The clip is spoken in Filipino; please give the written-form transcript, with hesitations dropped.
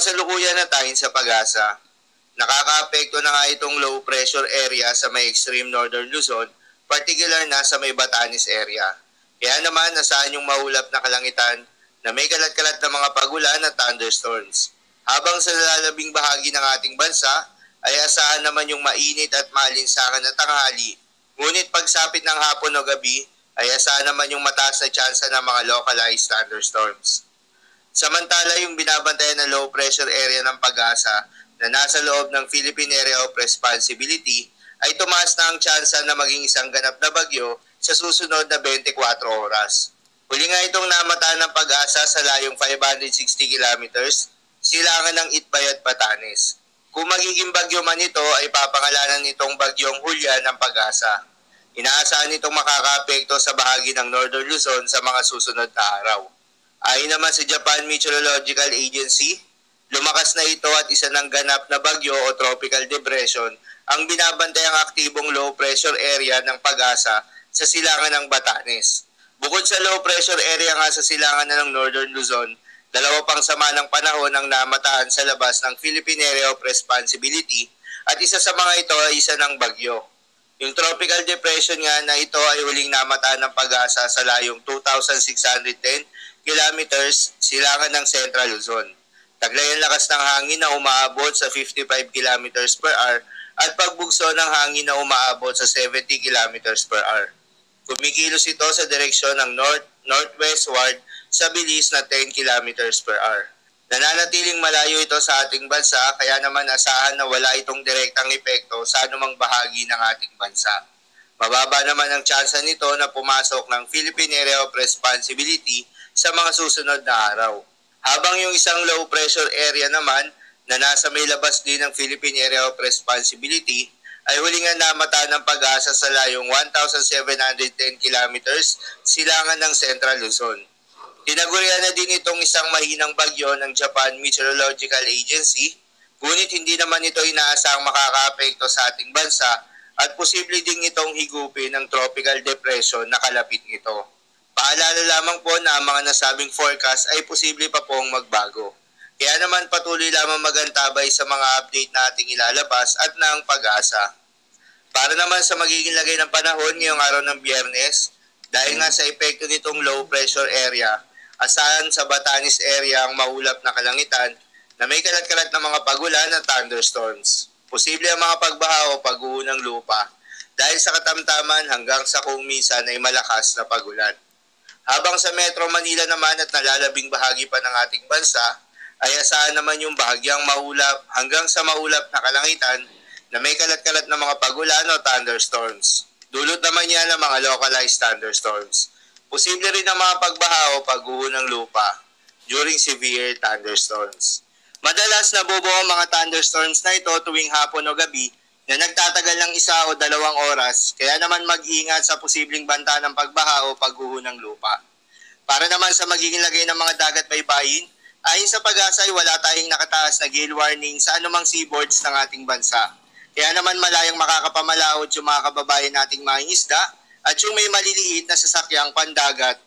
kasalukuyan na tayo sa Pag-asa, nakakaapekto na nga itong low pressure area sa may extreme northern Luzon, particular na sa may Batanes area. Kaya naman asahan yung maulap na kalangitan na may kalat-kalat na mga pagulan at thunderstorms. Habang sa lalabing bahagi ng ating bansa ay asahan naman yung mainit at maalinsangan na tanghali. Ngunit pagsapit ng hapon o gabi ay asahan naman yung mataas na tsansa ng mga localized thunderstorms. Samantala yung binabantayan na low pressure area ng Pag-asa na nasa loob ng Philippine Area of Responsibility ay tumaas na ang tsansa na maging isang ganap na bagyo sa susunod na 24 oras. Huli nga itong namataan ng Pag-asa sa layong 560 kilometers, silangan ng Itbay at Batanes. Kung magiging bagyo man ito ay papangalanan nitong bagyong Hulya ng Pag-asa. Inaasahan nitong makakaapekto sa bahagi ng Northern Luzon sa mga susunod na araw. Ayon naman sa Japan Meteorological Agency, lumakas na ito at isa ng ganap na bagyo o tropical depression ang binabantayang aktibong low pressure area ng Pag-asa sa silangan ng Batanes. Bukod sa low pressure area nga sa silangan na ng Northern Luzon, dalawa pang sama ng panahon ang namataan sa labas ng Philippine Area of Responsibility at isa sa mga ito ay isa ng bagyo. Yung tropical depression nga na ito ay huling namataan ng Pag-asa sa layong 2,610 kilometers silangan ng Central Luzon. Taglay ang lakas ng hangin na umaabot sa 55 kilometers per hour at pagbugso ng hangin na umaabot sa 70 kilometers per hour. Kumikilos ito sa direksyon ng north-northwestward sa bilis na 10 kilometers per hour. Nananatiling malayo ito sa ating bansa kaya naman asahan na wala itong direktang epekto sa anumang bahagi ng ating bansa. Mababa naman ang tsansa nito na pumasok ng Philippine Area of Responsibility sa mga susunod na araw. Habang yung isang low pressure area naman na nasa may labas din ng Philippine Area of Responsibility ay hulingan namataan ng Pag-asa sa layong 1,710 kilometers silangan ng Central Luzon. Tinagurian na din itong isang mahinang bagyo ng Japan Meteorological Agency, ngunit hindi naman ito inaasang makakaapekto sa ating bansa at posible din itong higupin ng tropical depression na kalapit nito. Paalala lamang po na ang mga nasabing forecast ay posible pa pong magbago. Kaya naman patuloy lamang magantabay sa mga update na ating ilalabas at ng Pag-asa. Para naman sa magiging lagay ng panahon ngayong araw ng Biyernes, dahil nga sa epekto nitong low pressure area, asahan sa Batanes area ang maulap na kalangitan na may kalat-kalat na mga pagulan at thunderstorms. Posible ang mga pagbaha o pag-uho ng lupa dahil sa katamtaman hanggang sa kung minsan ay malakas na pagulan. Habang sa Metro Manila naman at nalalabing bahagi pa ng ating bansa, ay asahan naman yung bahagyang maulap hanggang sa maulap na kalangitan na may kalat-kalat na mga pagulan o thunderstorms. Dulot naman yan ng mga localized thunderstorms. Posible rin ang mga pagbaha o pag-uho ng lupa during severe thunderstorms. Madalas nabubuo ang mga thunderstorms na ito tuwing hapon o gabi na nagtatagal ng 1 o 2 oras, kaya naman mag-ingat sa posibleng banta ng pagbaha o pag-uho ng lupa. Para naman sa magiging lagay ng mga dagat baybayin, ayon sa Pag-asa ay wala tayong nakataas na gale warning sa anumang seaboards ng ating bansa. Kaya naman malayang makakapamalaot yung mga kababayan nating mangingisda at yung may maliliit na sasakyang pandagat